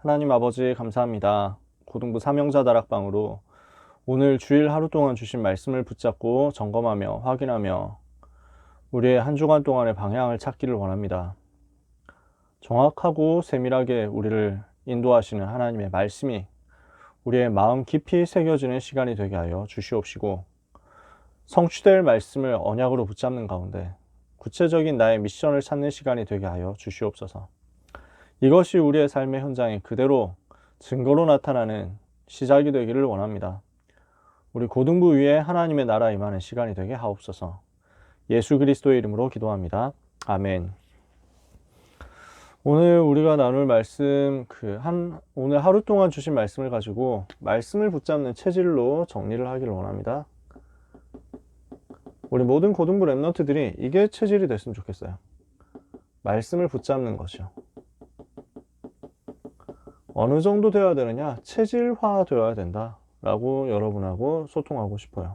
하나님 아버지 감사합니다. 고등부 삼형자 다락방으로 오늘 주일 하루 동안 주신 말씀을 붙잡고 점검하며 확인하며 우리의 한 주간 동안의 방향을 찾기를 원합니다. 정확하고 세밀하게 우리를 인도하시는 하나님의 말씀이 우리의 마음 깊이 새겨지는 시간이 되게 하여 주시옵시고, 성취될 말씀을 언약으로 붙잡는 가운데 구체적인 나의 미션을 찾는 시간이 되게 하여 주시옵소서. 이것이 우리의 삶의 현장에 그대로 증거로 나타나는 시작이 되기를 원합니다. 우리 고등부 위에 하나님의 나라 임하는 시간이 되게 하옵소서. 예수 그리스도의 이름으로 기도합니다. 아멘. 오늘 우리가 나눌 말씀, 오늘 하루 동안 주신 말씀을 가지고 말씀을 붙잡는 체질로 정리를 하기를 원합니다. 우리 모든 고등부 랩런트들이 이게 체질이 됐으면 좋겠어요. 말씀을 붙잡는 것이요. 어느 정도 되어야 되느냐? 체질화 되어야 된다 라고 여러분하고 소통하고 싶어요.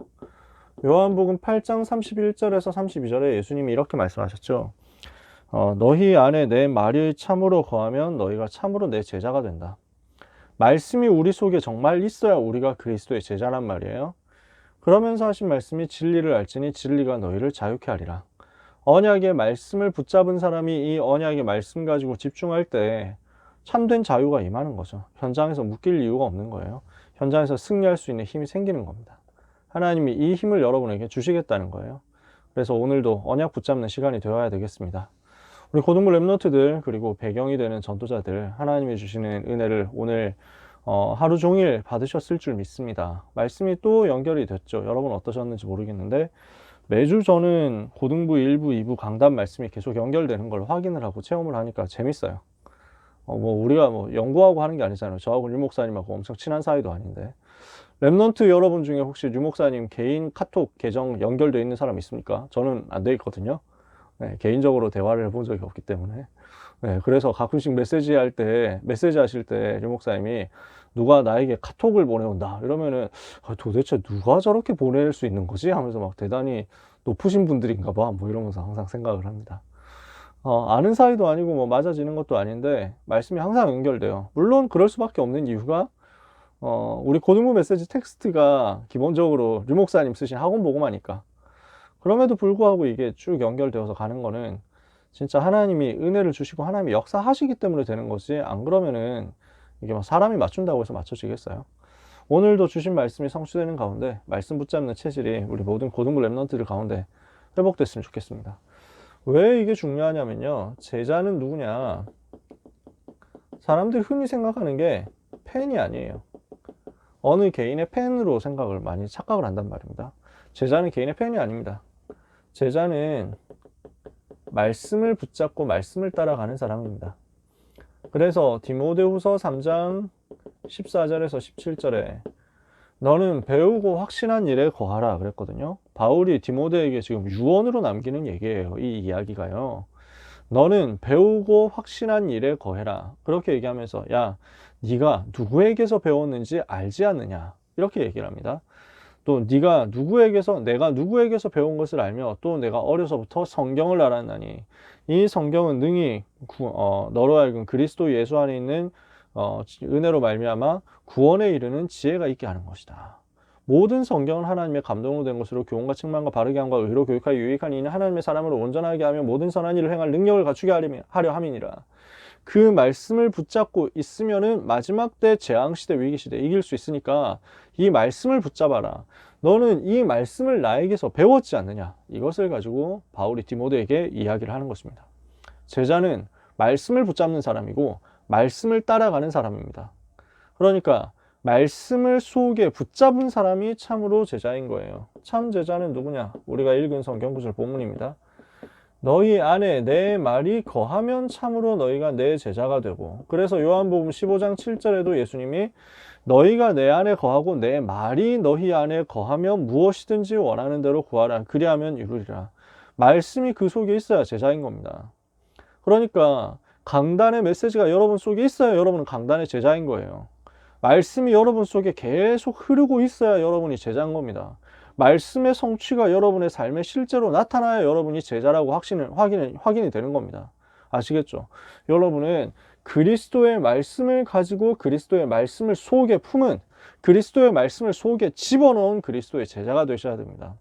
요한복음 8장 31절에서 32절에 예수님이 이렇게 말씀하셨죠. 너희 안에 내 말이 참으로 거하면 너희가 참으로 내 제자가 된다. 말씀이 우리 속에 정말 있어야 우리가 그리스도의 제자란 말이에요. 그러면서 하신 말씀이 진리를 알지니 진리가 너희를 자유케 하리라. 언약의 말씀을 붙잡은 사람이 이 언약의 말씀 가지고 집중할 때 참된 자유가 임하는 거죠. 현장에서 묶일 이유가 없는 거예요. 현장에서 승리할 수 있는 힘이 생기는 겁니다. 하나님이 이 힘을 여러분에게 주시겠다는 거예요. 그래서 오늘도 언약 붙잡는 시간이 되어야 되겠습니다. 우리 고등부 랩런트들 그리고 배경이 되는 전도자들, 하나님이 주시는 은혜를 오늘 하루 종일 받으셨을 줄 믿습니다. 말씀이 또 연결이 됐죠. 여러분 어떠셨는지 모르겠는데 매주 저는 고등부 1부, 2부 강단 말씀이 계속 연결되는 걸 확인을 하고 체험을 하니까 재밌어요. 우리가 연구하고 하는 게 아니잖아요. 저하고 류 목사님하고 엄청 친한 사이도 아닌데. 랩런트 여러분 중에 혹시 류 목사님 개인 카톡 계정 연결되어 있는 사람 있습니까? 저는 안 돼 있거든요. 네, 개인적으로 대화를 해본 적이 없기 때문에. 네, 그래서 가끔씩 메시지 하실 때 류 목사님이 누가 나에게 카톡을 보내온다 이러면은 도대체 누가 저렇게 보낼 수 있는 거지? 하면서 막 대단히 높으신 분들인가 봐. 이러면서 항상 생각을 합니다. 아는 사이도 아니고 맞아지는 것도 아닌데 말씀이 항상 연결돼요. 물론 그럴 수밖에 없는 이유가 우리 고등부 메시지 텍스트가 기본적으로 류 목사님 쓰신 학원 복음하니까. 그럼에도 불구하고 이게 쭉 연결되어서 가는 거는 진짜 하나님이 은혜를 주시고 하나님이 역사하시기 때문에 되는 거지, 안 그러면은 이게 사람이 맞춘다고 해서 맞춰지겠어요? 오늘도 주신 말씀이 성취되는 가운데 말씀 붙잡는 체질이 우리 모든 고등부 랩런트들 가운데 회복됐으면 좋겠습니다. 왜 이게 중요하냐면요, 제자는 누구냐, 사람들이 흔히 생각하는 게 팬이 아니에요. 어느 개인의 팬으로 생각을 많이 착각을 한단 말입니다. 제자는 개인의 팬이 아닙니다. 제자는 말씀을 붙잡고 말씀을 따라가는 사람입니다. 그래서 디모데후서 3장 14절에서 17절에 너는 배우고 확신한 일에 거하라 그랬거든요. 바울이 디모데에게 지금 유언으로 남기는 얘기예요. 이 이야기가요. 너는 배우고 확신한 일에 거해라. 그렇게 얘기하면서 야, 네가 누구에게서 배웠는지 알지 않느냐, 이렇게 얘기를 합니다. 또 내가 누구에게서 배운 것을 알며 또 내가 어려서부터 성경을 알았나니 이 성경은 능히 너로 하여금 그리스도 예수 안에 있는 은혜로 말미암아 구원에 이르는 지혜가 있게 하는 것이다. 모든 성경은 하나님의 감동으로 된 것으로 교훈과 책망과 바르게 함과 의로 교육하여 유익한 이는 하나님의 사람을 온전하게 하며 모든 선한 일을 행할 능력을 갖추게 하려 함이니라. 그 말씀을 붙잡고 있으면은 마지막 때 재앙시대 위기시대 이길 수 있으니까 이 말씀을 붙잡아라. 너는 이 말씀을 나에게서 배웠지 않느냐. 이것을 가지고 바울이 디모데에게 이야기를 하는 것입니다. 제자는 말씀을 붙잡는 사람이고 말씀을 따라가는 사람입니다. 그러니까 말씀을 속에 붙잡은 사람이 참으로 제자인 거예요. 참 제자는 누구냐? 우리가 읽은 성경 구절 본문입니다. 너희 안에 내 말이 거하면 참으로 너희가 내 제자가 되고, 그래서 요한복음 15장 7절에도 예수님이 너희가 내 안에 거하고 내 말이 너희 안에 거하면 무엇이든지 원하는 대로 구하라. 그리하면 이루리라. 말씀이 그 속에 있어야 제자인 겁니다. 그러니까 강단의 메시지가 여러분 속에 있어야 여러분은 강단의 제자인 거예요. 말씀이 여러분 속에 계속 흐르고 있어야 여러분이 제자인 겁니다. 말씀의 성취가 여러분의 삶에 실제로 나타나야 여러분이 제자라고 확인이 되는 겁니다. 아시겠죠? 여러분은 그리스도의 말씀을 가지고 그리스도의 말씀을 속에 품은, 그리스도의 말씀을 속에 집어넣은 그리스도의 제자가 되셔야 됩니다.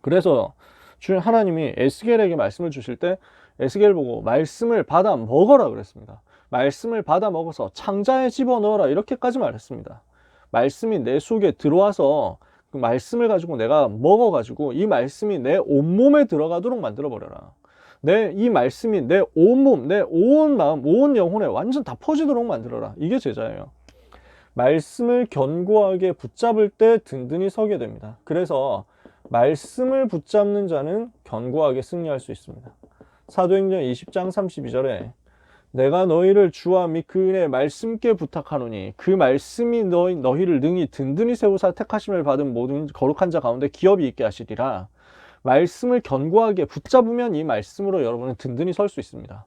그래서 하나님이 에스겔에게 말씀을 주실 때 에스겔 보고 말씀을 받아 먹어라 그랬습니다. 말씀을 받아 먹어서 창자에 집어넣어라 이렇게까지 말했습니다. 말씀이 내 속에 들어와서 그 말씀을 가지고 내가 먹어가지고 이 말씀이 내 온몸에 들어가도록 만들어버려라. 이 말씀이 내 온몸, 내 온 마음, 온 영혼에 완전 다 퍼지도록 만들어라. 이게 제자예요. 말씀을 견고하게 붙잡을 때 든든히 서게 됩니다. 그래서 말씀을 붙잡는 자는 견고하게 승리할 수 있습니다. 사도행전 20장 32절에 내가 너희를 주와 및 그 은혜의 말씀께 부탁하노니 그 말씀이 너희를 능히 든든히 세우사 택하심을 받은 모든 거룩한 자 가운데 기업이 있게 하시리라. 말씀을 견고하게 붙잡으면 이 말씀으로 여러분은 든든히 설 수 있습니다.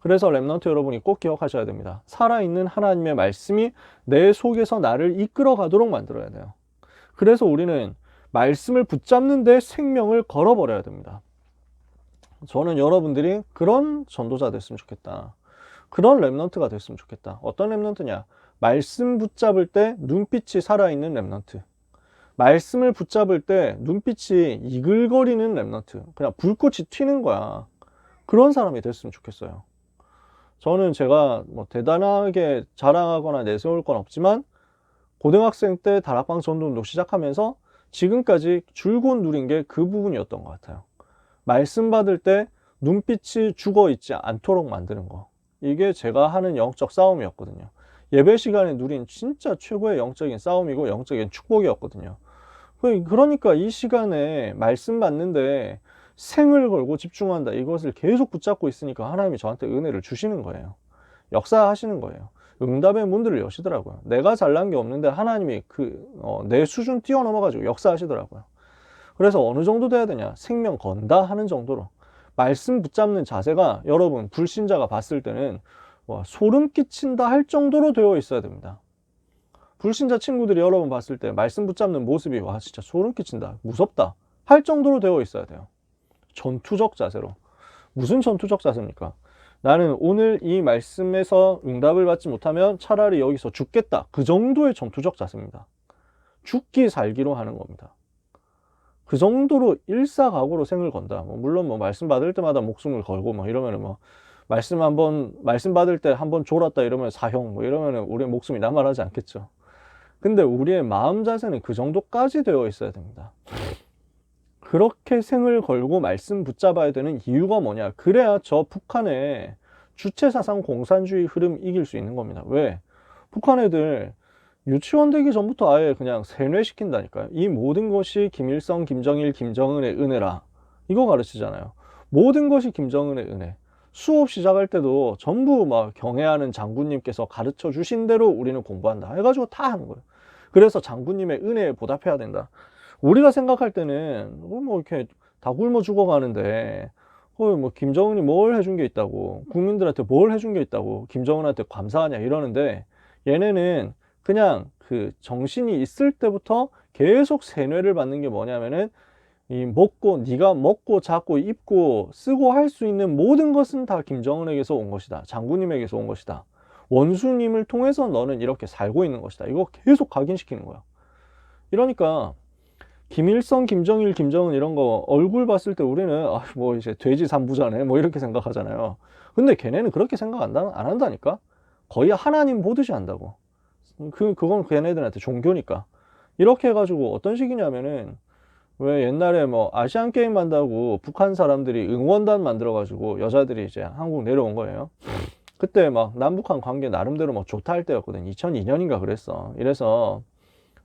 그래서 렘넌트 여러분이 꼭 기억하셔야 됩니다. 살아있는 하나님의 말씀이 내 속에서 나를 이끌어 가도록 만들어야 돼요. 그래서 우리는 말씀을 붙잡는 데 생명을 걸어버려야 됩니다. 저는 여러분들이 그런 전도자 됐으면 좋겠다. 그런 렘넌트가 됐으면 좋겠다. 어떤 렘넌트냐? 말씀 붙잡을 때 눈빛이 살아있는 렘넌트. 말씀을 붙잡을 때 눈빛이 이글거리는 렘넌트. 그냥 불꽃이 튀는 거야. 그런 사람이 됐으면 좋겠어요. 저는 제가 뭐 대단하게 자랑하거나 내세울 건 없지만 고등학생 때 다락방 전도운동 시작하면서 지금까지 줄곧 누린 게 그 부분이었던 것 같아요. 말씀 받을 때 눈빛이 죽어 있지 않도록 만드는 거. 이게 제가 하는 영적 싸움이었거든요. 예배 시간에 누린 진짜 최고의 영적인 싸움이고 영적인 축복이었거든요. 그러니까 이 시간에 말씀 받는데 생을 걸고 집중한다. 이것을 계속 붙잡고 있으니까 하나님이 저한테 은혜를 주시는 거예요. 역사하시는 거예요. 응답의 문들을 여시더라고요. 내가 잘난 게 없는데 하나님이 내 수준 뛰어넘어가지고 역사하시더라고요. 그래서 어느 정도 돼야 되냐? 생명 건다 하는 정도로. 말씀 붙잡는 자세가 여러분 불신자가 봤을 때는 소름 끼친다 할 정도로 되어 있어야 됩니다. 불신자 친구들이 여러분 봤을 때 말씀 붙잡는 모습이 진짜 소름 끼친다, 무섭다 할 정도로 되어 있어야 돼요. 전투적 자세로. 무슨 전투적 자세입니까? 나는 오늘 이 말씀에서 응답을 받지 못하면 차라리 여기서 죽겠다. 그 정도의 전투적 자세입니다. 죽기 살기로 하는 겁니다. 그 정도로 일사각오로 생을 건다. 물론 말씀 받을 때마다 목숨을 걸고 이러면은 말씀 받을 때 한번 졸았다 이러면 사형 이러면은 우리의 목숨이 남아나지 않겠죠. 근데 우리의 마음 자세는 그 정도까지 되어 있어야 됩니다. 그렇게 생을 걸고 말씀 붙잡아야 되는 이유가 뭐냐? 그래야 저 북한의 주체사상 공산주의 흐름 이길 수 있는 겁니다. 왜? 북한 애들 유치원 되기 전부터 아예 그냥 세뇌시킨다니까요. 이 모든 것이 김일성, 김정일, 김정은의 은혜라. 이거 가르치잖아요. 모든 것이 김정은의 은혜. 수업 시작할 때도 전부 경애하는 장군님께서 가르쳐 주신 대로 우리는 공부한다. 해가지고 다 하는 거예요. 그래서 장군님의 은혜에 보답해야 된다. 우리가 생각할 때는 이렇게 다 굶어 죽어가는데 김정은이 뭘 해준 게 있다고, 국민들한테 뭘 해준 게 있다고 김정은한테 감사하냐 이러는데, 얘네는 그냥 그 정신이 있을 때부터 계속 세뇌를 받는 게 뭐냐면은 네가 먹고 자고 입고 쓰고 할 수 있는 모든 것은 다 김정은에게서 온 것이다. 장군님에게서 온 것이다. 원수님을 통해서 너는 이렇게 살고 있는 것이다. 이거 계속 각인시키는 거야. 이러니까 김일성, 김정일, 김정은 이런 거 얼굴 봤을 때 우리는 이제 돼지 삼부자네 이렇게 생각하잖아요. 근데 걔네는 그렇게 생각 안 한다니까. 거의 하나님 보듯이 한다고. 그건 걔네들한테 종교니까. 이렇게 해가지고 어떤 식이냐면은, 왜 옛날에 아시안 게임 한다고 북한 사람들이 응원단 만들어가지고 여자들이 이제 한국 내려온 거예요. 그때 남북한 관계 나름대로 좋다 할 때였거든. 2002년인가 그랬어. 이래서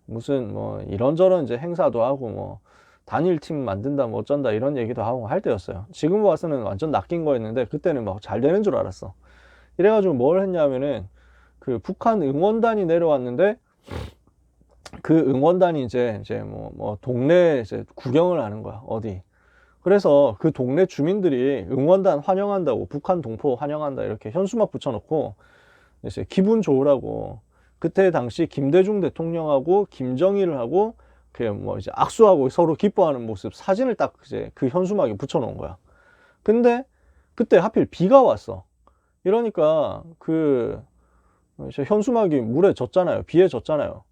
무슨 이런저런 이제 행사도 하고 단일팀 만든다 어쩐다 이런 얘기도 하고 할 때였어요. 지금 와서는 완전 낚인 거였는데 그때는 잘 되는 줄 알았어. 이래가지고 뭘 했냐면은 그 북한 응원단이 내려왔는데 그 응원단이 이제 동네 이제 구경을 하는 거야. 어디. 그래서 그 동네 주민들이 응원단 환영한다고, 북한 동포 환영한다 이렇게 현수막 붙여놓고 이제 기분 좋으라고, 그때 당시 김대중 대통령하고 김정일을 하고 이제 악수하고 서로 기뻐하는 모습 사진을 딱 이제 그 현수막에 붙여놓은 거야. 근데 그때 하필 비가 왔어. 이러니까 현수막이 물에 젖잖아요. 비에 젖잖아요.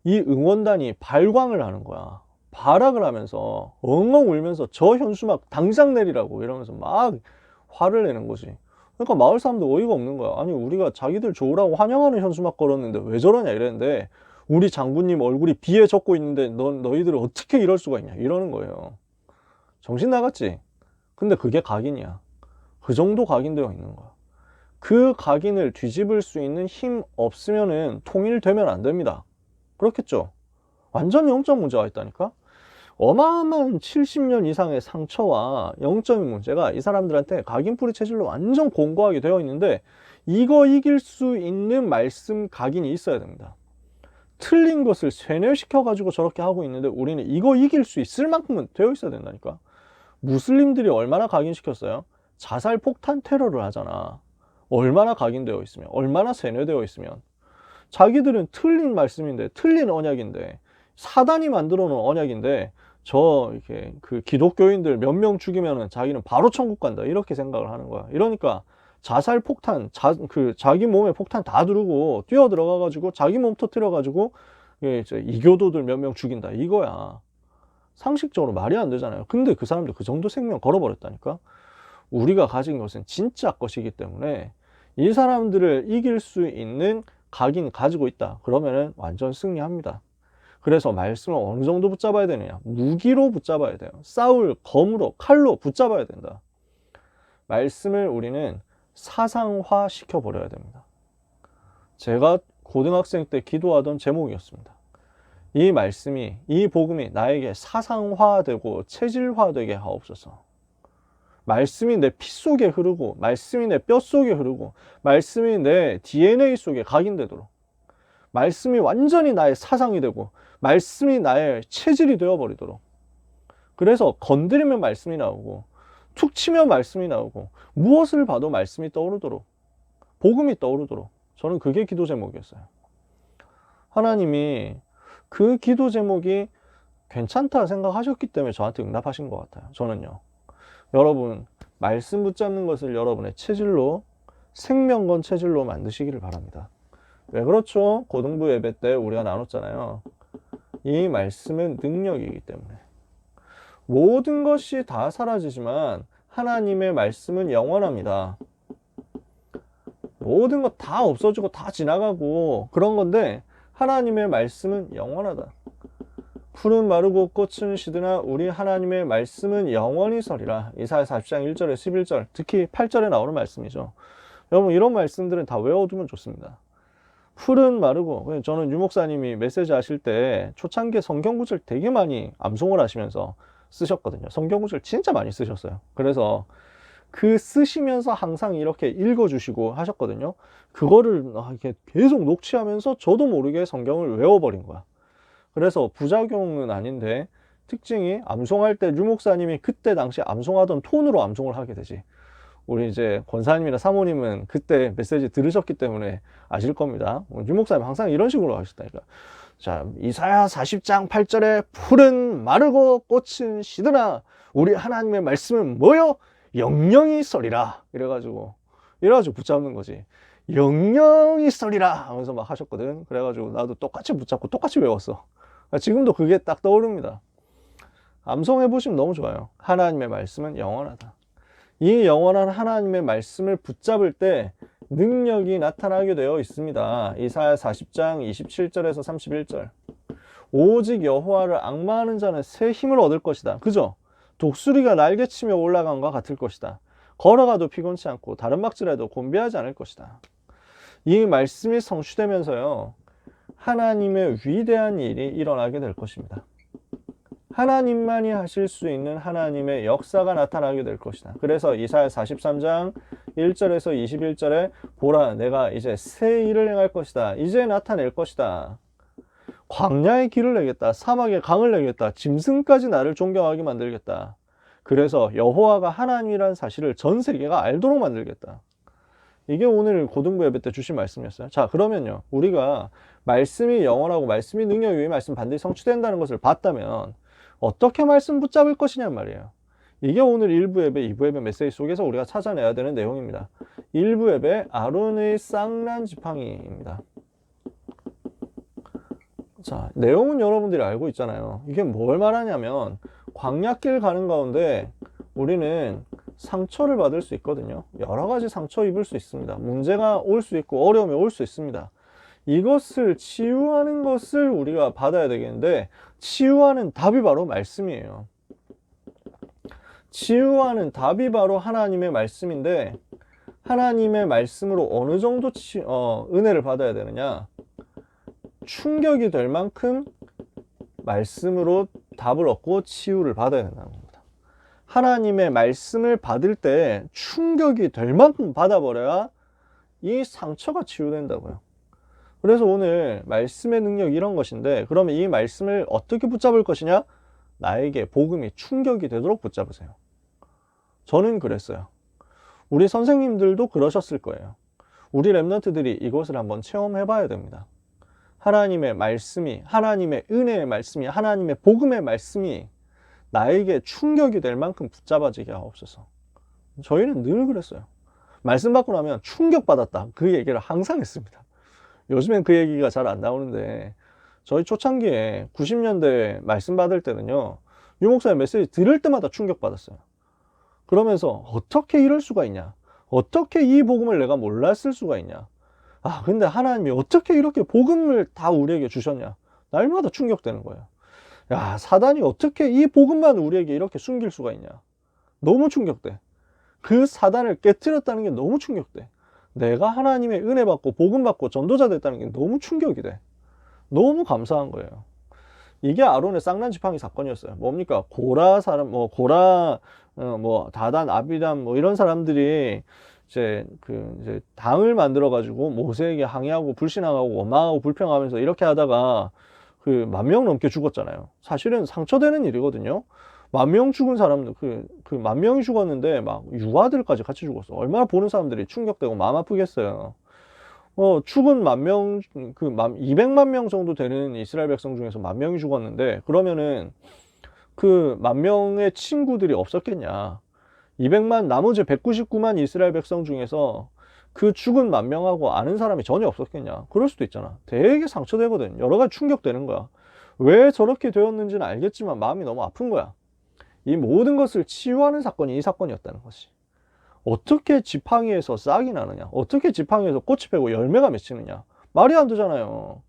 이 응원단이 발광을 하는 거야. 발악을 하면서 엉엉 울면서 저 현수막 당장 내리라고 이러면서 막 화를 내는 거지. 그러니까 마을 사람들 어이가 없는 거야. 아니 우리가 자기들 좋으라고 환영하는 현수막 걸었는데 왜 저러냐 이랬는데, 우리 장군님 얼굴이 비에 젖고 있는데 너희들은 어떻게 이럴 수가 있냐 이러는 거예요. 정신 나갔지? 근데 그게 각인이야. 그 정도 각인되어 있는 거야. 그 각인을 뒤집을 수 있는 힘 없으면은 통일되면 안 됩니다. 그렇겠죠? 완전 영적 문제가 있다니까? 어마어마한 70년 이상의 상처와 영적인 문제가 이 사람들한테 각인뿌리 체질로 완전 공고하게 되어 있는데, 이거 이길 수 있는 말씀 각인이 있어야 됩니다. 틀린 것을 세뇌시켜 가지고 저렇게 하고 있는데 우리는 이거 이길 수 있을 만큼은 되어 있어야 된다니까. 무슬림들이 얼마나 각인시켰어요? 자살 폭탄 테러를 하잖아. 얼마나 각인되어 있으면, 얼마나 세뇌되어 있으면. 자기들은 틀린 말씀인데, 틀린 언약인데, 사단이 만들어 놓은 언약인데, 이렇게 기독교인들 몇 명 죽이면은 자기는 바로 천국 간다 이렇게 생각을 하는 거야. 이러니까 자살 폭탄, 자기 몸에 폭탄 다 두르고 뛰어 들어가 가지고 자기 몸 터뜨려 가지고 이교도들 몇 명 죽인다 이거야. 상식적으로 말이 안 되잖아요. 근데 그 사람들 그 정도 생명 걸어버렸다니까. 우리가 가진 것은 진짜 것이기 때문에 이 사람들을 이길 수 있는 각인 가지고 있다 그러면은 완전 승리합니다. 그래서 말씀을 어느 정도 붙잡아야 되느냐? 무기로 붙잡아야 돼요. 싸울 검으로, 칼로 붙잡아야 된다. 말씀을 우리는 사상화 시켜버려야 됩니다. 제가 고등학생 때 기도하던 제목이었습니다. 이 말씀이, 이 복음이 나에게 사상화되고 체질화되게 하옵소서. 말씀이 내 피 속에 흐르고, 말씀이 내 뼈 속에 흐르고, 말씀이 내 DNA 속에 각인되도록, 말씀이 완전히 나의 사상이 되고, 말씀이 나의 체질이 되어버리도록. 그래서 건드리면 말씀이 나오고, 툭 치면 말씀이 나오고, 무엇을 봐도 말씀이 떠오르도록, 복음이 떠오르도록. 저는 그게 기도 제목이었어요. 하나님이 그 기도 제목이 괜찮다 생각하셨기 때문에 저한테 응답하신 것 같아요. 저는요. 여러분, 말씀 붙잡는 것을 여러분의 체질로, 생명건 체질로 만드시기를 바랍니다. 왜 그렇죠? 고등부 예배 때 우리가 나눴잖아요. 이 말씀은 능력이기 때문에. 모든 것이 다 사라지지만 하나님의 말씀은 영원합니다. 모든 것 다 없어지고 다 지나가고 그런 건데 하나님의 말씀은 영원하다. 풀은 마르고 꽃은 시드나 우리 하나님의 말씀은 영원히 서리라. 이사야 40장 1절에 11절, 특히 8절에 나오는 말씀이죠. 여러분 이런 말씀들은 다 외워두면 좋습니다. 풀은 마르고, 저는 유 목사님이 메시지 하실 때 초창기에 성경 구절 되게 많이 암송을 하시면서 쓰셨거든요. 성경 구절 진짜 많이 쓰셨어요. 그래서 그 쓰시면서 항상 이렇게 읽어주시고 하셨거든요. 그거를 이렇게 계속 녹취하면서 저도 모르게 성경을 외워버린 거야. 그래서 부작용은 아닌데 특징이 암송할 때 유 목사님이 그때 당시 암송하던 톤으로 암송을 하게 되지. 우리 이제 권사님이나 사모님은 그때 메시지 들으셨기 때문에 아실 겁니다. 유 목사님 항상 이런 식으로 하셨다니까. 자, 이사야 40장 8절에 풀은 마르고 꽃은 시드나 우리 하나님의 말씀은 뭐요? 영영이 서리라. 이래가지고 붙잡는 거지. 영영이 서리라 하면서 막 하셨거든. 그래가지고 나도 똑같이 붙잡고 똑같이 외웠어. 지금도 그게 딱 떠오릅니다. 암송해 보시면 너무 좋아요. 하나님의 말씀은 영원하다. 이 영원한 하나님의 말씀을 붙잡을 때 능력이 나타나게 되어 있습니다. 이사야 40장 27절에서 31절. 오직 여호와를 앙마하는 자는 새 힘을 얻을 것이다. 그죠? 독수리가 날개치며 올라간 것과 같을 것이다. 걸어가도 피곤치 않고 다른 막질해도 곤비하지 않을 것이다. 이 말씀이 성취되면서요, 하나님의 위대한 일이 일어나게 될 것입니다. 하나님만이 하실 수 있는 하나님의 역사가 나타나게 될 것이다. 그래서 이사야 43장 1절에서 21절에 보라 내가 이제 새 일을 행할 것이다. 이제 나타낼 것이다. 광야의 길을 내겠다. 사막의 강을 내겠다. 짐승까지 나를 존경하게 만들겠다. 그래서 여호와가 하나님이라는 사실을 전 세계가 알도록 만들겠다. 이게 오늘 고등부 예배 때 주신 말씀이었어요. 자, 그러면요, 우리가 말씀이 영원하고 말씀이 능력이 이 말씀 반드시 성취된다는 것을 봤다면 어떻게 말씀 붙잡을 것이냔 말이에요. 이게 오늘 1부 예배, 2부 예배 메시지 속에서 우리가 찾아내야 되는 내용입니다. 1부 예배 아론의 쌍난 지팡이입니다. 자, 내용은 여러분들이 알고 있잖아요. 이게 뭘 말하냐면 광야길 가는 가운데 우리는 상처를 받을 수 있거든요. 여러 가지 상처 입을 수 있습니다. 문제가 올 수 있고 어려움이 올 수 있습니다. 이것을 치유하는 것을 우리가 받아야 되겠는데 치유하는 답이 바로 말씀이에요. 치유하는 답이 바로 하나님의 말씀인데 하나님의 말씀으로 어느 정도 은혜를 받아야 되느냐? 충격이 될 만큼 말씀으로 답을 얻고 치유를 받아야 된다는 겁니다. 하나님의 말씀을 받을 때 충격이 될 만큼 받아버려야 이 상처가 치유된다고요. 그래서 오늘 말씀의 능력이 이런 것인데 그러면 이 말씀을 어떻게 붙잡을 것이냐? 나에게 복음이 충격이 되도록 붙잡으세요. 저는 그랬어요. 우리 선생님들도 그러셨을 거예요. 우리 랩런트들이 이것을 한번 체험해 봐야 됩니다. 하나님의 말씀이, 하나님의 은혜의 말씀이, 하나님의 복음의 말씀이 나에게 충격이 될 만큼 붙잡아지게 하옵소서. 저희는 늘 그랬어요. 말씀 받고 나면 충격받았다. 그 얘기를 항상 했습니다. 요즘엔 그 얘기가 잘 안 나오는데 저희 초창기에 90년대 말씀 받을 때는요. 유 목사의 메시지 들을 때마다 충격받았어요. 그러면서 어떻게 이럴 수가 있냐? 어떻게 이 복음을 내가 몰랐을 수가 있냐? 아, 근데 하나님이 어떻게 이렇게 복음을 다 우리에게 주셨냐? 날마다 충격되는 거예요. 야, 사단이 어떻게 이 복음만 우리에게 이렇게 숨길 수가 있냐? 너무 충격돼. 그 사단을 깨트렸다는 게 너무 충격돼. 내가 하나님의 은혜 받고 복음 받고 전도자 됐다는 게 너무 충격이 돼. 너무 감사한 거예요. 이게 아론의 쌍난 지팡이 사건이었어요. 뭡니까? 고라 사람, 다단, 아비람, 이런 사람들이 이제 당을 만들어 가지고 모세에게 항의하고 불신앙하고 원망하고 불평하면서 이렇게 하다가 10,000명 넘게 죽었잖아요. 사실은 상처되는 일이거든요. 10,000명 죽은 사람들, 10,000명이 죽었는데 막 유아들까지 같이 죽었어. 얼마나 보는 사람들이 충격되고 마음 아프겠어요. 죽은 10,000명, 200만 명 정도 되는 이스라엘 백성 중에서 10,000명이 죽었는데, 그러면은 10,000명의 친구들이 없었겠냐. 나머지 199만 이스라엘 백성 중에서 그 죽은 10,000명하고 아는 사람이 전혀 없었겠냐. 그럴 수도 있잖아. 되게 상처되거든. 여러 가지 충격되는 거야. 왜 저렇게 되었는지는 알겠지만 마음이 너무 아픈 거야. 이 모든 것을 치유하는 사건이 이 사건이었다는 것이. 어떻게 지팡이에서 싹이 나느냐? 어떻게 지팡이에서 꽃이 피고 열매가 맺히느냐? 말이 안 되잖아요.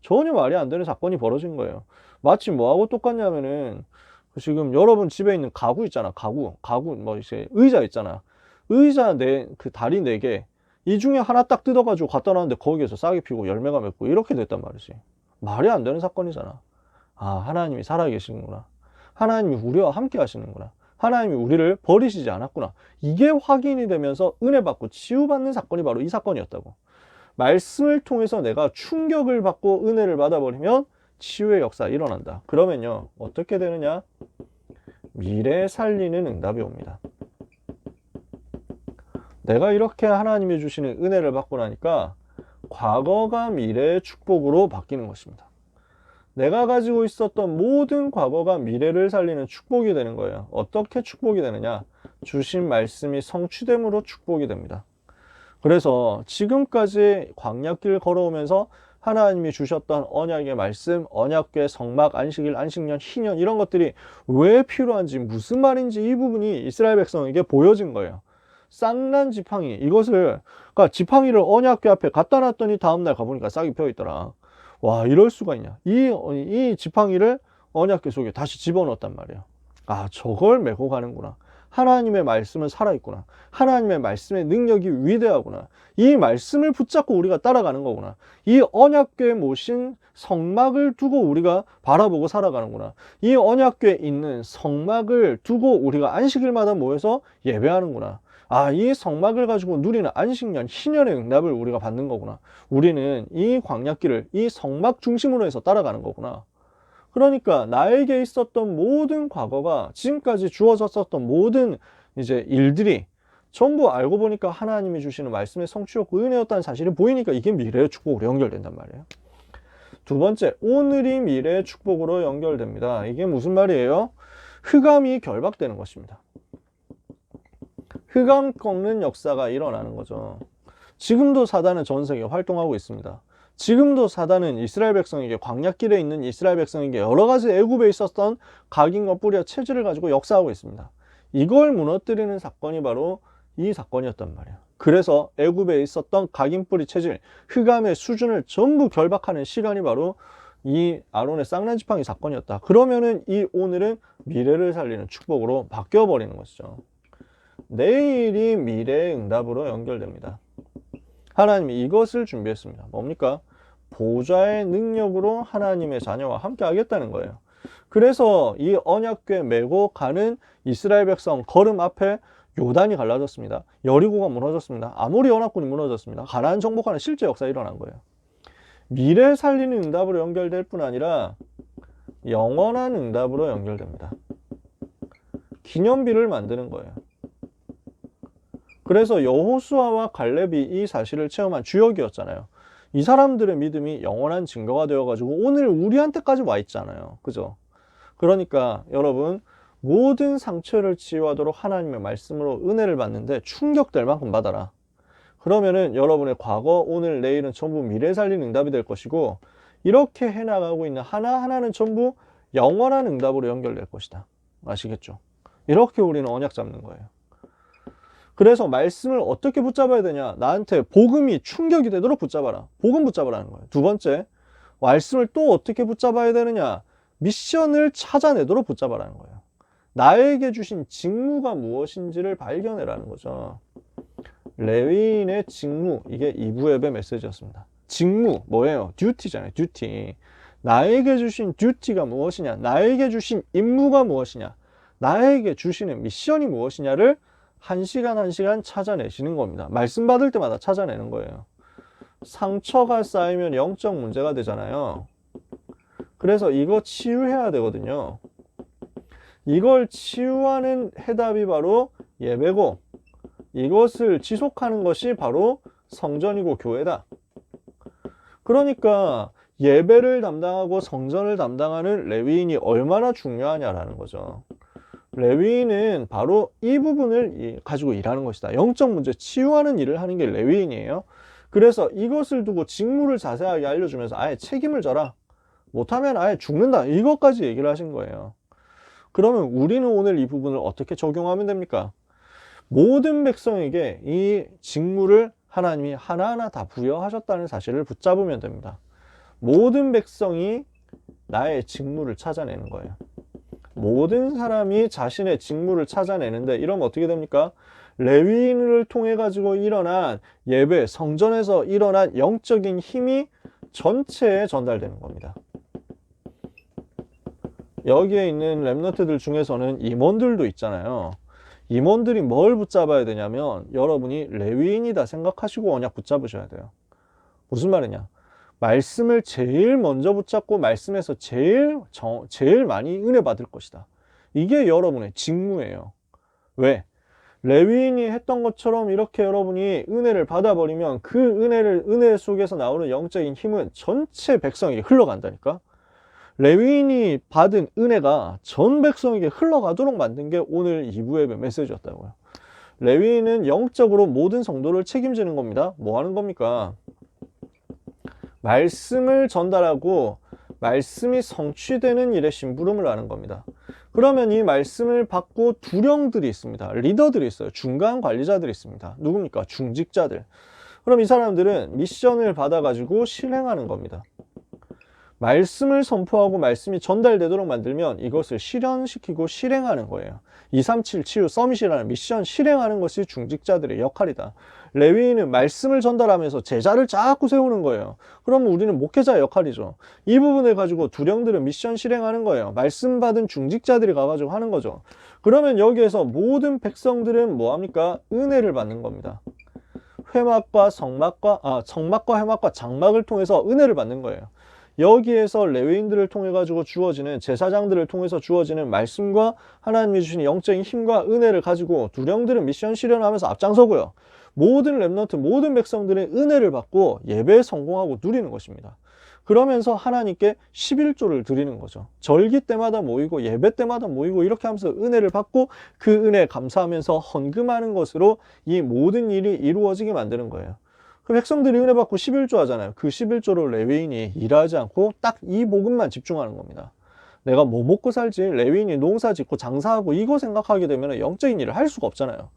전혀 말이 안 되는 사건이 벌어진 거예요. 마치 뭐하고 똑같냐면은 지금 여러분 집에 있는 가구 있잖아. 가구 이제 의자 있잖아. 의자 다리 4개. 이 중에 하나 딱 뜯어가지고 갖다 놨는데 거기에서 싹이 피고 열매가 맺고 이렇게 됐단 말이지. 말이 안 되는 사건이잖아. 아, 하나님이 살아계시는구나. 하나님이 우리와 함께 하시는구나. 하나님이 우리를 버리시지 않았구나. 이게 확인이 되면서 은혜 받고 치유받는 사건이 바로 이 사건이었다고. 말씀을 통해서 내가 충격을 받고 은혜를 받아버리면 치유의 역사가 일어난다. 그러면요, 어떻게 되느냐? 미래 살리는 응답이 옵니다. 내가 이렇게 하나님이 주시는 은혜를 받고 나니까 과거가 미래의 축복으로 바뀌는 것입니다. 내가 가지고 있었던 모든 과거가 미래를 살리는 축복이 되는 거예요. 어떻게 축복이 되느냐? 주신 말씀이 성취됨으로 축복이 됩니다. 그래서 지금까지 광야길 걸어오면서 하나님이 주셨던 언약의 말씀, 언약궤, 성막, 안식일, 안식년, 희년 이런 것들이 왜 필요한지 무슨 말인지 이 부분이 이스라엘 백성에게 보여진 거예요. 쌍난 지팡이, 그러니까 지팡이를 언약궤 앞에 갖다 놨더니 다음날 가보니까 싹이 펴있더라. 와, 이럴 수가 있냐. 이 지팡이를 언약궤 속에 다시 집어넣었단 말이에요. 아, 저걸 메고 가는구나. 하나님의 말씀은 살아있구나. 하나님의 말씀의 능력이 위대하구나. 이 말씀을 붙잡고 우리가 따라가는 거구나. 이 언약궤에 모신 성막을 두고 우리가 바라보고 살아가는구나. 이 언약궤에 있는 성막을 두고 우리가 안식일마다 모여서 예배하는구나. 아, 이 성막을 가지고 누리는 안식년, 희년의 응답을 우리가 받는 거구나. 우리는 이 광야길을 이 성막 중심으로 해서 따라가는 거구나. 그러니까 나에게 있었던 모든 과거가 지금까지 주어졌었던 모든 이제 일들이 전부 알고 보니까 하나님이 주시는 말씀의 성취였고 은혜였다는 사실이 보이니까 이게 미래의 축복으로 연결된단 말이에요. 두 번째, 오늘이 미래의 축복으로 연결됩니다. 이게 무슨 말이에요? 흑암이 결박되는 것입니다. 흑암 꺾는 역사가 일어나는 거죠. 지금도 사단은 전 세계에 활동하고 있습니다. 지금도 사단은 이스라엘 백성에게, 광야길에 있는 이스라엘 백성에게 여러 가지 애굽에 있었던 각인과 뿌리와 체질을 가지고 역사하고 있습니다. 이걸 무너뜨리는 사건이 바로 이 사건이었단 말이에요. 그래서 애굽에 있었던 각인 뿌리 체질, 흑암의 수준을 전부 결박하는 시간이 바로 이 아론의 쌍난지팡이 사건이었다. 그러면은 이 오늘은 미래를 살리는 축복으로 바뀌어 버리는 것이죠. 내일이 미래의 응답으로 연결됩니다. 하나님이 이것을 준비했습니다. 뭡니까? 보좌의 능력으로 하나님의 자녀와 함께 하겠다는 거예요. 그래서 이 언약궤 메고 가는 이스라엘 백성 걸음 앞에 요단이 갈라졌습니다. 여리고가 무너졌습니다. 아모리 연합군이 무너졌습니다. 가나안 정복하는 실제 역사가 일어난 거예요. 미래 살리는 응답으로 연결될 뿐 아니라 영원한 응답으로 연결됩니다. 기념비를 만드는 거예요. 그래서 여호수아와 갈렙이 이 사실을 체험한 주역이었잖아요. 이 사람들의 믿음이 영원한 증거가 되어가지고 오늘 우리한테까지 와 있잖아요. 그죠? 그러니까 여러분, 모든 상처를 치유하도록 하나님의 말씀으로 은혜를 받는데 충격될 만큼 받아라. 그러면은 여러분의 과거, 오늘, 내일은 전부 미래 살린 응답이 될 것이고, 이렇게 해나가고 있는 하나하나는 전부 영원한 응답으로 연결될 것이다. 아시겠죠? 이렇게 우리는 언약 잡는 거예요. 그래서 말씀을 어떻게 붙잡아야 되냐? 나한테 복음이 충격이 되도록 붙잡아라. 복음 붙잡으라는 거예요. 두 번째, 말씀을 또 어떻게 붙잡아야 되느냐? 미션을 찾아내도록 붙잡아라는 거예요. 나에게 주신 직무가 무엇인지를 발견해라는 거죠. 레위인의 직무, 이게 2부 예배 메시지였습니다. 직무, 뭐예요? 듀티잖아요. 듀티. 나에게 주신 듀티가 무엇이냐? 나에게 주신 임무가 무엇이냐? 나에게 주시는 미션이 무엇이냐를 한 시간 한 시간 찾아내시는 겁니다. 말씀 받을 때마다 찾아내는 거예요. 상처가 쌓이면 영적 문제가 되잖아요. 그래서 이거 치유해야 되거든요. 이걸 치유하는 해답이 바로 예배고, 이것을 지속하는 것이 바로 성전이고 교회다. 그러니까 예배를 담당하고 성전을 담당하는 레위인이 얼마나 중요하냐라는 거죠. 레위인은 바로 이 부분을 가지고 일하는 것이다. 영적 문제 치유하는 일을 하는 게 레위인이에요. 그래서 이것을 두고 직무를 자세하게 알려주면서 아예 책임을 져라. 못하면 아예 죽는다. 이것까지 얘기를 하신 거예요. 그러면 우리는 오늘 이 부분을 어떻게 적용하면 됩니까? 모든 백성에게 이 직무를 하나님이 하나하나 다 부여하셨다는 사실을 붙잡으면 됩니다. 모든 백성이 나의 직무를 찾아내는 거예요. 모든 사람이 자신의 직무를 찾아내는데 이러면 어떻게 됩니까? 레위인을 통해 가지고 일어난 예배, 성전에서 일어난 영적인 힘이 전체에 전달되는 겁니다. 여기에 있는 렘넌트들 중에서는 임원들도 있잖아요. 임원들이 뭘 붙잡아야 되냐면 여러분이 레위인이다 생각하시고 언약 붙잡으셔야 돼요. 무슨 말이냐? 말씀을 제일 먼저 붙잡고 말씀에서 제일 많이 은혜 받을 것이다. 이게 여러분의 직무예요. 왜? 레위인이 했던 것처럼 이렇게 여러분이 은혜를 받아버리면 그 은혜 속에서 나오는 영적인 힘은 전체 백성에게 흘러간다니까? 레위인이 받은 은혜가 전 백성에게 흘러가도록 만든 게 오늘 2부 예배 메시지였다고요. 레위인은 영적으로 모든 성도를 책임지는 겁니다. 뭐 하는 겁니까? 말씀을 전달하고 말씀이 성취되는 일에 심부름을 하는 겁니다. 그러면 이 말씀을 받고 두령들이 있습니다. 리더들이 있어요. 중간 관리자들이 있습니다. 누굽니까? 중직자들. 그럼 이 사람들은 미션을 받아가지고 실행하는 겁니다. 말씀을 선포하고 말씀이 전달되도록 만들면 이것을 실현시키고 실행하는 거예요. 237 치유 서밋이라는 미션 실행하는 것이 중직자들의 역할이다. 레위인은 말씀을 전달하면서 제자를 자꾸 세우는 거예요. 그러면 우리는 목회자의 역할이죠. 이 부분을 가지고 두령들은 미션 실행하는 거예요. 말씀 받은 중직자들이 가가지고 하는 거죠. 그러면 여기에서 모든 백성들은 뭐합니까? 은혜를 받는 겁니다. 청막과 회막과 장막을 통해서 은혜를 받는 거예요. 여기에서 레위인들을 통해 가지고 주어지는 제사장들을 통해서 주어지는 말씀과 하나님이 주신 영적인 힘과 은혜를 가지고 두령들은 미션 실현하면서 앞장서고요. 모든 렘넌트, 모든 백성들의 은혜를 받고 예배에 성공하고 누리는 것입니다. 그러면서 하나님께 11조를 드리는 거죠. 절기 때마다 모이고 예배 때마다 모이고 이렇게 하면서 은혜를 받고 그 은혜에 감사하면서 헌금하는 것으로 이 모든 일이 이루어지게 만드는 거예요. 그 백성들이 은혜 받고 11조 하잖아요. 그 11조로 레위인이 일하지 않고 딱 이 복음만 집중하는 겁니다. 내가 뭐 먹고 살지, 레위인이 농사 짓고 장사하고 이거 생각하게 되면 영적인 일을 할 수가 없잖아요.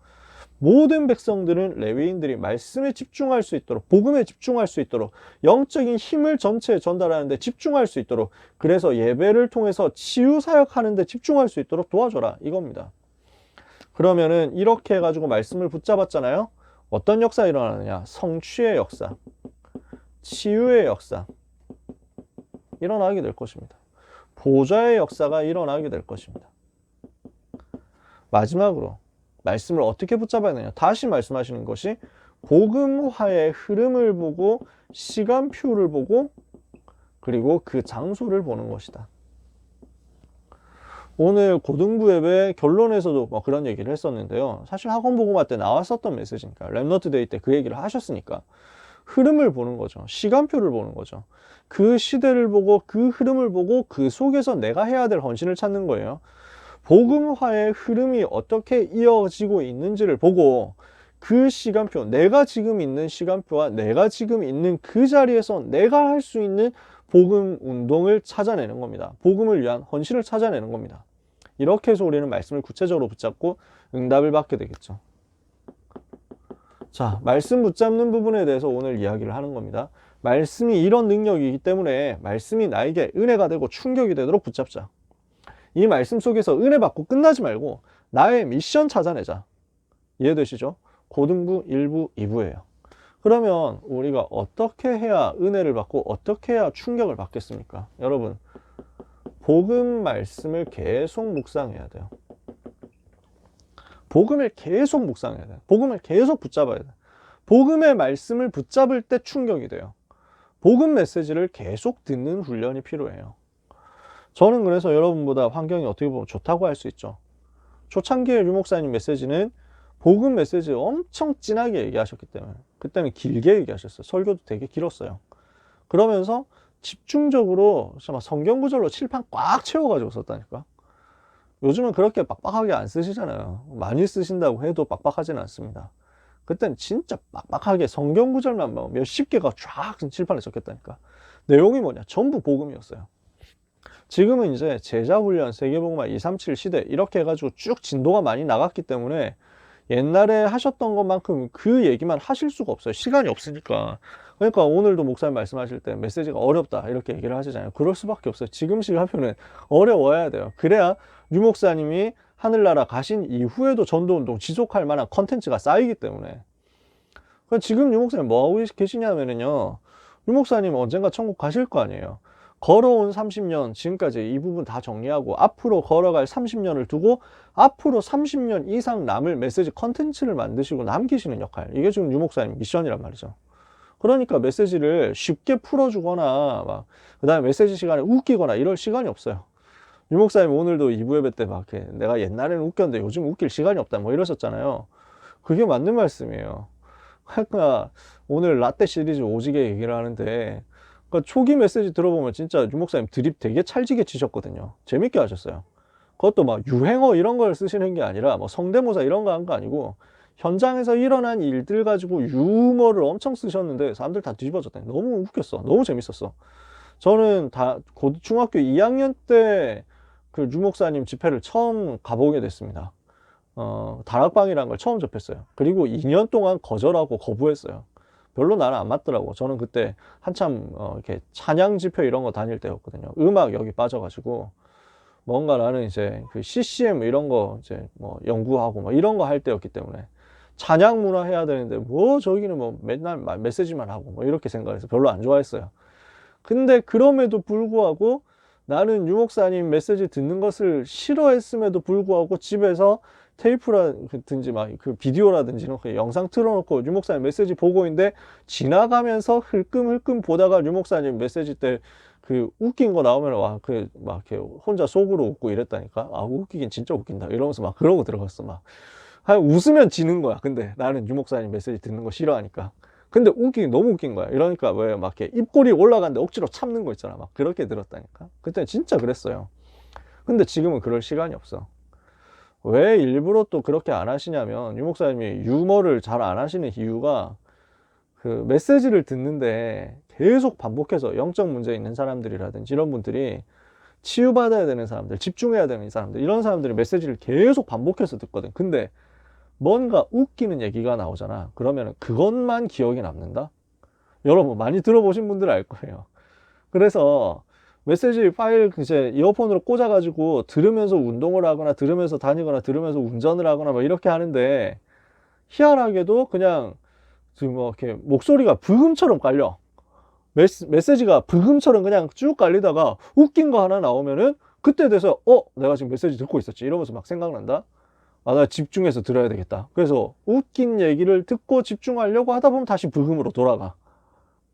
모든 백성들은 레위인들이 말씀에 집중할 수 있도록, 복음에 집중할 수 있도록, 영적인 힘을 전체에 전달하는 데 집중할 수 있도록, 그래서 예배를 통해서 치유 사역하는 데 집중할 수 있도록 도와줘라 이겁니다. 그러면은 이렇게 해가지고 말씀을 붙잡았잖아요. 어떤 역사 일어나느냐? 성취의 역사, 치유의 역사 일어나게 될 것입니다. 보좌의 역사가 일어나게 될 것입니다. 마지막으로 말씀을 어떻게 붙잡아야 되냐? 다시 말씀하시는 것이 복음화의 흐름을 보고 시간표를 보고 그리고 그 장소를 보는 것이다. 오늘 고등부 예배 결론에서도 뭐 그런 얘기를 했었는데요. 사실 학원 복음화 때 나왔었던 메시지니까, 렘넌트 데이 때 그 얘기를 하셨으니까 흐름을 보는 거죠. 시간표를 보는 거죠. 그 시대를 보고 그 흐름을 보고 그 속에서 내가 해야 될 헌신을 찾는 거예요. 복음화의 흐름이 어떻게 이어지고 있는지를 보고 그 시간표, 내가 지금 있는 시간표와 내가 지금 있는 그 자리에서 내가 할 수 있는 복음 운동을 찾아내는 겁니다. 복음을 위한 헌신을 찾아내는 겁니다. 이렇게 해서 우리는 말씀을 구체적으로 붙잡고 응답을 받게 되겠죠. 자, 말씀 붙잡는 부분에 대해서 오늘 이야기를 하는 겁니다. 말씀이 이런 능력이기 때문에 말씀이 나에게 은혜가 되고 충격이 되도록 붙잡자. 이 말씀 속에서 은혜 받고 끝나지 말고 나의 미션 찾아내자. 이해되시죠? 고등부 1부, 2부예요. 그러면 우리가 어떻게 해야 은혜를 받고 어떻게 해야 충격을 받겠습니까? 여러분, 복음 말씀을 계속 묵상해야 돼요. 복음을 계속 묵상해야 돼요. 복음을 계속 붙잡아야 돼요. 복음의 말씀을 붙잡을 때 충격이 돼요. 복음 메시지를 계속 듣는 훈련이 필요해요. 저는 그래서 여러분보다 환경이 어떻게 보면 좋다고 할 수 있죠. 초창기에 류 목사님 메시지는 복음 메시지 엄청 진하게 얘기하셨기 때문에, 그때는 길게 얘기하셨어요. 설교도 되게 길었어요. 그러면서 집중적으로 성경 구절로 칠판 꽉 채워가지고 썼다니까. 요즘은 그렇게 빡빡하게 안 쓰시잖아요. 많이 쓰신다고 해도 빡빡하지는 않습니다. 그때는 진짜 빡빡하게 성경 구절만 몇십 개가 쫙 칠판에 적혔다니까. 내용이 뭐냐? 전부 복음이었어요. 지금은 이제 제자훈련, 세계복음화 237 시대 이렇게 해가지고 쭉 진도가 많이 나갔기 때문에 옛날에 하셨던 것만큼 그 얘기만 하실 수가 없어요. 시간이 없으니까. 그러니까 오늘도 목사님 말씀하실 때 메시지가 어렵다 이렇게 얘기를 하시잖아요. 그럴 수밖에 없어요. 지금 시간표는 어려워야 돼요. 그래야 류 목사님이 하늘나라 가신 이후에도 전도운동 지속할 만한 컨텐츠가 쌓이기 때문에. 지금 류 목사님 뭐 하고 계시냐면요, 류 목사님 언젠가 천국 가실 거 아니에요. 걸어온 30년 지금까지 이 부분 다 정리하고 앞으로 걸어갈 30년을 두고 앞으로 30년 이상 남을 메시지 컨텐츠를 만드시고 남기시는 역할, 이게 지금 류 목사님 미션이란 말이죠. 그러니까 메시지를 쉽게 풀어주거나 막 그다음에 메시지 시간에 웃기거나 이럴 시간이 없어요. 류 목사님 오늘도 2부 예배 때 막 내가 옛날에는 웃겼는데 요즘 웃길 시간이 없다 뭐 이러셨잖아요. 그게 맞는 말씀이에요. 그러니까 오늘 라떼 시리즈 오지게 얘기를 하는데, 그러니까 초기 메시지 들어보면 진짜 류 목사님 드립 되게 찰지게 치셨거든요. 재밌게 하셨어요. 그것도 막 유행어 이런 걸 쓰시는 게 아니라 뭐 성대모사 이런 거 한 거 아니고 현장에서 일어난 일들 가지고 유머를 엄청 쓰셨는데 사람들 다 뒤집어졌다니. 너무 웃겼어. 너무 재밌었어. 저는 중학교 2학년 때 그 류 목사님 집회를 처음 가보게 됐습니다. 다락방이라는 걸 처음 접했어요. 그리고 2년 동안 거절하고 거부했어요. 별로 나는 안 맞더라고. 저는 그때 한참 이렇게 찬양 집회 이런 거 다닐 때였거든요. 음악 여기 빠져가지고 뭔가 나는 이제 그 CCM 이런 거 이제 뭐 연구하고 뭐 이런 거 할 때였기 때문에 찬양 문화 해야 되는데 뭐 저기는 뭐 맨날 메시지만 하고 뭐 이렇게 생각해서 별로 안 좋아했어요. 근데 그럼에도 불구하고 나는 유 목사님 메시지 듣는 것을 싫어했음에도 불구하고 집에서 테이프라든지 막 그 비디오라든지 이렇게 영상 틀어놓고 유 목사님 메시지 보고 있는데 지나가면서 흘끔흘끔 보다가 유 목사님 메시지 때 그 웃긴 거 나오면 막 이렇게 혼자 속으로 웃고 이랬다니까. 아, 웃기긴 진짜 웃긴다 이러면서 막 그러고 들어갔어. 막 웃으면 지는 거야. 근데 나는 유 목사님 메시지 듣는 거 싫어하니까. 근데 너무 웃긴 거야. 이러니까 왜 막 이렇게 입꼬리 올라가는데 억지로 참는 거 있잖아. 막 그렇게 들었다니까. 그때 진짜 그랬어요. 근데 지금은 그럴 시간이 없어. 왜 일부러 또 그렇게 안 하시냐면, 유 목사님이 유머를 잘 안 하시는 이유가 그 메시지를 듣는데 계속 반복해서 영적 문제 있는 사람들이라든지 이런 분들이 치유받아야 되는 사람들, 집중해야 되는 사람들, 이런 사람들이 메시지를 계속 반복해서 듣거든. 근데 뭔가 웃기는 얘기가 나오잖아. 그러면 그것만 기억에 남는다? 여러분 많이 들어보신 분들 알 거예요. 그래서 메시지 파일 이제 이어폰으로 꽂아가지고 들으면서 운동을 하거나 들으면서 다니거나 들으면서 운전을 하거나 막 이렇게 하는데, 희한하게도 그냥 뭐 이렇게 목소리가 브금처럼 깔려. 메시지가 브금처럼 그냥 쭉 깔리다가 웃긴 거 하나 나오면은 그때 돼서 내가 지금 메시지 듣고 있었지 이러면서 막 생각난다. 나 집중해서 들어야 되겠다. 그래서 웃긴 얘기를 듣고 집중하려고 하다 보면 다시 브금으로 돌아가.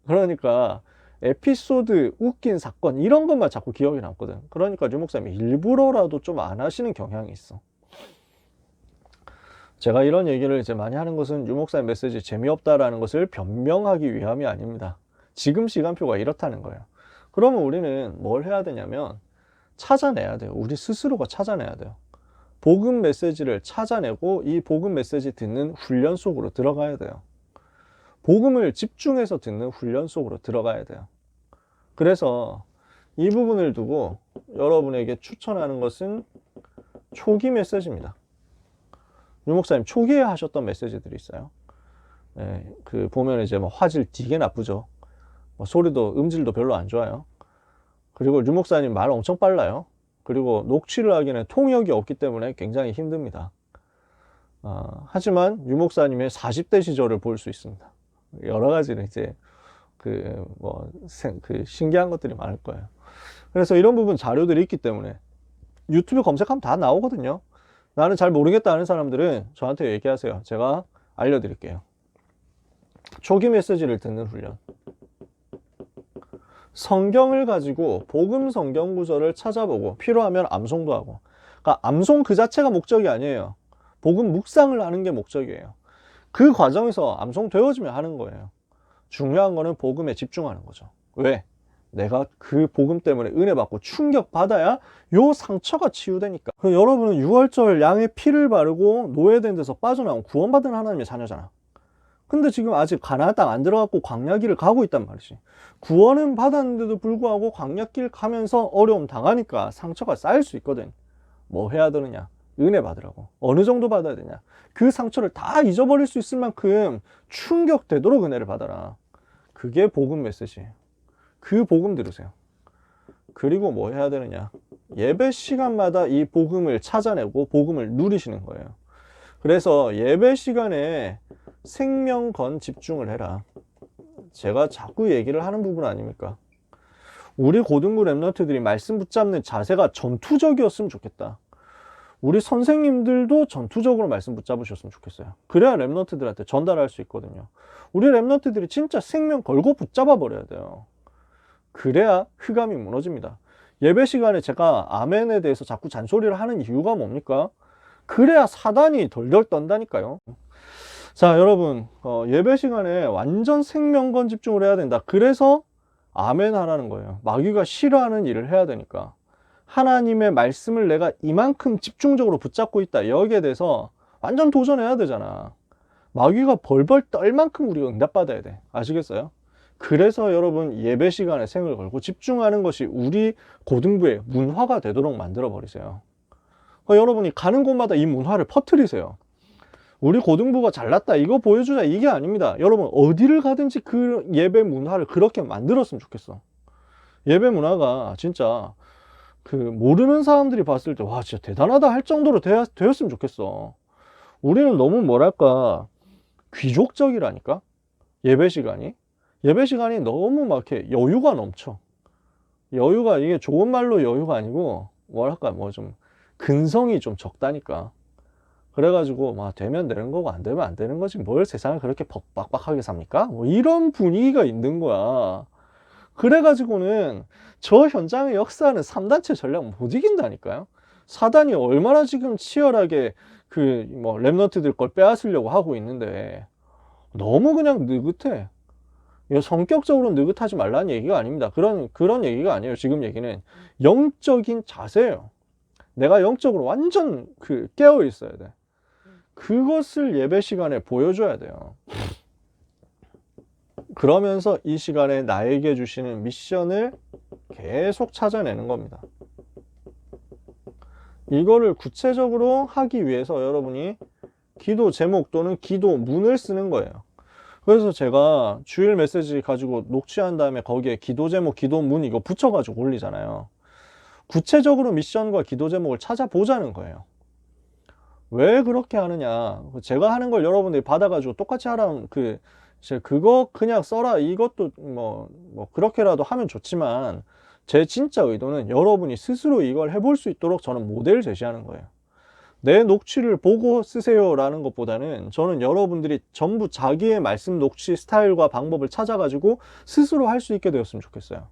그러니까 에피소드, 웃긴 사건 이런 것만 자꾸 기억이 남거든. 그러니까 유 목사님이 일부러라도 좀 안 하시는 경향이 있어. 제가 이런 얘기를 이제 많이 하는 것은 유 목사님 메시지 재미없다라는 것을 변명하기 위함이 아닙니다. 지금 시간표가 이렇다는 거예요. 그러면 우리는 뭘 해야 되냐면 찾아내야 돼요. 우리 스스로가 찾아내야 돼요. 복음 메시지를 찾아내고 이 복음 메시지 듣는 훈련 속으로 들어가야 돼요. 복음을 집중해서 듣는 훈련 속으로 들어가야 돼요. 그래서 이 부분을 두고 여러분에게 추천하는 것은 초기 메시지입니다. 유 목사님 초기에 하셨던 메시지들이 있어요. 그 보면 이제 뭐 화질 되게 나쁘죠. 소리도 음질도 별로 안 좋아요. 그리고 유 목사님 말 엄청 빨라요. 그리고 녹취를 하기에는 통역이 없기 때문에 굉장히 힘듭니다. 하지만 유 목사님의 40대 시절을 볼 수 있습니다. 여러 가지는 이제 그 신기한 것들이 많을 거예요. 그래서 이런 부분 자료들이 있기 때문에 유튜브 검색하면 다 나오거든요. 나는 잘 모르겠다 하는 사람들은 저한테 얘기하세요. 제가 알려드릴게요. 초기 메시지를 듣는 훈련. 성경을 가지고 복음 성경 구절을 찾아보고 필요하면 암송도 하고. 그러니까 암송 그 자체가 목적이 아니에요. 복음 묵상을 하는 게 목적이에요. 그 과정에서 암송 되어지면 하는 거예요. 중요한 거는 복음에 집중하는 거죠. 왜? 내가 그 복음 때문에 은혜 받고 충격 받아야 요 상처가 치유되니까. 여러분은 6월절 양의 피를 바르고 노예된 데서 빠져나온 구원받은 하나님의 자녀잖아. 근데 지금 아직 가나안 땅 안 들어갔고 광야길을 가고 있단 말이지. 구원은 받았는데도 불구하고 광야길 가면서 어려움 당하니까 상처가 쌓일 수 있거든. 뭐 해야 되느냐? 은혜 받으라고. 어느 정도 받아야 되냐? 그 상처를 다 잊어버릴 수 있을 만큼 충격되도록 은혜를 받아라. 그게 복음 메시지예요. 그 복음 들으세요. 그리고 뭐 해야 되느냐? 예배 시간마다 이 복음을 찾아내고 복음을 누리시는 거예요. 그래서 예배 시간에 생명건 집중을 해라. 제가 자꾸 얘기를 하는 부분 아닙니까? 우리 고등부 랩런트들이 말씀 붙잡는 자세가 전투적이었으면 좋겠다. 우리 선생님들도 전투적으로 말씀 붙잡으셨으면 좋겠어요. 그래야 랩런트들한테 전달할 수 있거든요. 우리 랩런트들이 진짜 생명 걸고 붙잡아 버려야 돼요. 그래야 흑암이 무너집니다. 예배 시간에 제가 아멘에 대해서 자꾸 잔소리를 하는 이유가 뭡니까? 그래야 사단이 덜덜 떤다니까요. 자, 여러분, 예배 시간에 완전 생명건 집중을 해야 된다. 그래서 아멘 하라는 거예요. 마귀가 싫어하는 일을 해야 되니까. 하나님의 말씀을 내가 이만큼 집중적으로 붙잡고 있다. 여기에 대해서 완전 도전해야 되잖아. 마귀가 벌벌 떨 만큼 우리가 응답받아야 돼. 아시겠어요? 그래서 여러분 예배 시간에 생을 걸고 집중하는 것이 우리 고등부의 문화가 되도록 만들어 버리세요. 여러분이 가는 곳마다 이 문화를 퍼뜨리세요. 우리 고등부가 잘났다 이거 보여주자 이게 아닙니다. 여러분 어디를 가든지 그 예배 문화를 그렇게 만들었으면 좋겠어. 예배 문화가 진짜 그 모르는 사람들이 봤을 때 와 진짜 대단하다 할 정도로 되었으면 좋겠어. 우리는 너무 뭐랄까 귀족적이라니까. 예배 시간이 너무 막 이렇게 여유가 넘쳐. 여유가 이게 좋은 말로 여유가 아니고 뭐랄까 뭐 좀 근성이 좀 적다니까. 그래가지고 막 되면 되는 거고 안 되면 안 되는 거지 뭘 세상을 그렇게 빡빡하게 삽니까? 뭐 이런 분위기가 있는 거야. 그래가지고는 저 현장의 역사는 3단체 전략 못 이긴다니까요. 사단이 얼마나 지금 치열하게 그 뭐 랩런트들 걸 빼앗으려고 하고 있는데 너무 그냥 느긋해. 이거 성격적으로 느긋하지 말라는 얘기가 아닙니다. 그런 얘기가 아니에요. 지금 얘기는 영적인 자세예요. 내가 영적으로 완전 깨어 있어야 돼. 그것을 예배 시간에 보여줘야 돼요. 그러면서 이 시간에 나에게 주시는 미션을 계속 찾아내는 겁니다. 이거를 구체적으로 하기 위해서 여러분이 기도 제목 또는 기도문을 쓰는 거예요. 그래서 제가 주일 메시지 가지고 녹취한 다음에 거기에 기도 제목, 기도문 이거 붙여가지고 올리잖아요. 구체적으로 미션과 기도 제목을 찾아보자는 거예요. 왜 그렇게 하느냐. 제가 하는 걸 여러분들이 받아가지고 똑같이 하라는 그거 그냥 써라. 이것도 뭐 그렇게라도 하면 좋지만 제 진짜 의도는 여러분이 스스로 이걸 해볼 수 있도록 저는 모델을 제시하는 거예요. 내 녹취를 보고 쓰세요 라는 것보다는 저는 여러분들이 전부 자기의 말씀 녹취 스타일과 방법을 찾아가지고 스스로 할 수 있게 되었으면 좋겠어요.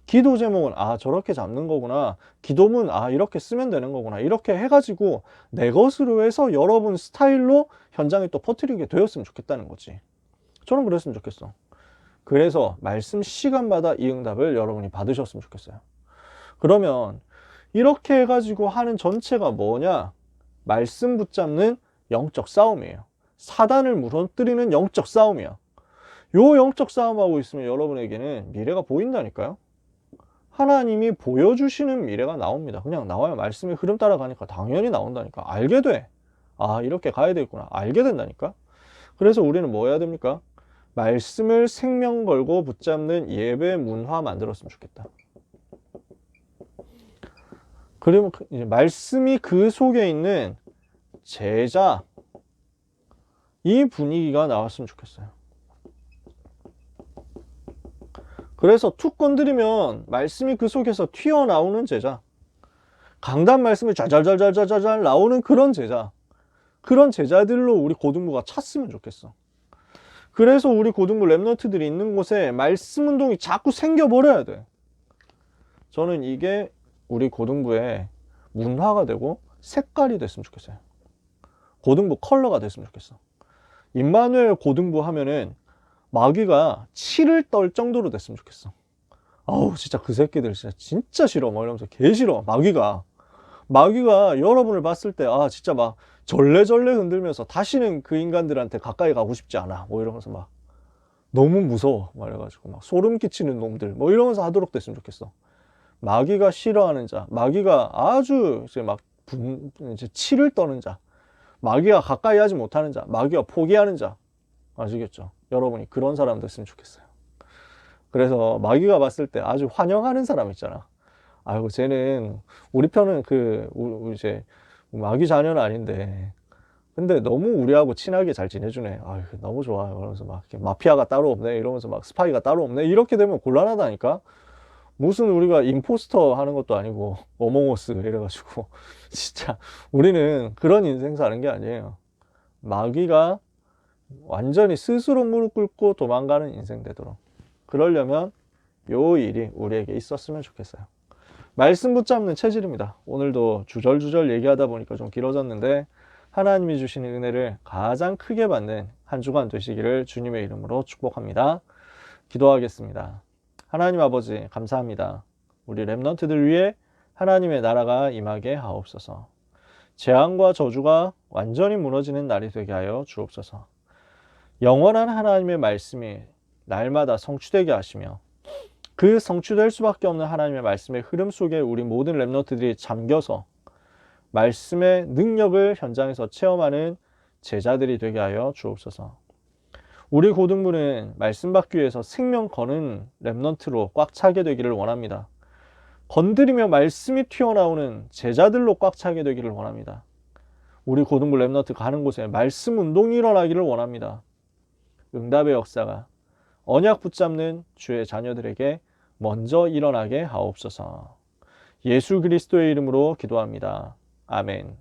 기도 제목은 저렇게 잡는 거구나. 기도문 이렇게 쓰면 되는 거구나. 이렇게 해가지고 내 것으로 해서 여러분 스타일로 현장에 또 퍼뜨리게 되었으면 좋겠다는 거지. 저는 그랬으면 좋겠어. 그래서 말씀 시간마다 이 응답을 여러분이 받으셨으면 좋겠어요. 그러면 이렇게 해가지고 하는 전체가 뭐냐? 말씀 붙잡는 영적 싸움이에요. 사단을 무너뜨리는 영적 싸움이야. 요 영적 싸움하고 있으면 여러분에게는 미래가 보인다니까요. 하나님이 보여주시는 미래가 나옵니다. 그냥 나와요. 말씀의 흐름 따라가니까 당연히 나온다니까. 알게 돼. 이렇게 가야 되겠구나. 알게 된다니까. 그래서 우리는 뭐 해야 됩니까? 말씀을 생명 걸고 붙잡는 예배 문화 만들었으면 좋겠다. 그러면 이제 말씀이 그 속에 있는 제자, 이 분위기가 나왔으면 좋겠어요. 그래서 툭 건드리면 말씀이 그 속에서 튀어나오는 제자, 강단 말씀이 잘잘잘잘잘잘 나오는 그런 제자, 그런 제자들로 우리 고등부가 찼으면 좋겠어. 그래서 우리 고등부 랩런트들이 있는 곳에 말씀 운동이 자꾸 생겨버려야 돼. 저는 이게 우리 고등부의 문화가 되고 색깔이 됐으면 좋겠어요. 고등부 컬러가 됐으면 좋겠어. 임마누엘 고등부 하면은 마귀가 치를 떨 정도로 됐으면 좋겠어. 진짜 그 새끼들 진짜 싫어. 뭐 이러면서 개 싫어. 마귀가 여러분을 봤을 때 진짜 막 절레절레 흔들면서 다시는 그 인간들한테 가까이 가고 싶지 않아. 뭐 이러면서 막 너무 무서워. 말해가지고 막 소름 끼치는 놈들. 뭐 이러면서 하도록 됐으면 좋겠어. 마귀가 싫어하는 자, 마귀가 아주 이제 막 이제 치를 떠는 자, 마귀가 가까이 하지 못하는 자, 마귀가 포기하는 자, 아시겠죠? 여러분이 그런 사람 됐으면 좋겠어요. 그래서 마귀가 봤을 때 아주 환영하는 사람 있잖아. 쟤는 우리 편은 이제 마귀 자녀는 아닌데, 근데 너무 우리하고 친하게 잘 지내주네. 너무 좋아요. 그러면서 막 마피아가 따로 없네. 이러면서 막 스파이가 따로 없네. 이렇게 되면 곤란하다니까. 무슨 우리가 임포스터 하는 것도 아니고 어몽어스 이래가지고 진짜 우리는 그런 인생 사는 게 아니에요. 마귀가 완전히 스스로 무릎 꿇고 도망가는 인생 되도록, 그러려면 요 일이 우리에게 있었으면 좋겠어요. 말씀 붙잡는 체질입니다. 오늘도 주절주절 얘기하다 보니까 좀 길어졌는데 하나님이 주시는 은혜를 가장 크게 받는 한 주간 되시기를 주님의 이름으로 축복합니다. 기도하겠습니다. 하나님 아버지 감사합니다. 우리 랩런트들 위해 하나님의 나라가 임하게 하옵소서. 재앙과 저주가 완전히 무너지는 날이 되게 하여 주옵소서. 영원한 하나님의 말씀이 날마다 성취되게 하시며 그 성취될 수밖에 없는 하나님의 말씀의 흐름 속에 우리 모든 랩런트들이 잠겨서 말씀의 능력을 현장에서 체험하는 제자들이 되게 하여 주옵소서. 우리 고등부는 말씀 받기 위해서 생명 거는 랩런트로 꽉 차게 되기를 원합니다. 건드리며 말씀이 튀어나오는 제자들로 꽉 차게 되기를 원합니다. 우리 고등부 랩런트 가는 곳에 말씀 운동이 일어나기를 원합니다. 응답의 역사가 언약 붙잡는 주의 자녀들에게 먼저 일어나게 하옵소서. 예수 그리스도의 이름으로 기도합니다. 아멘.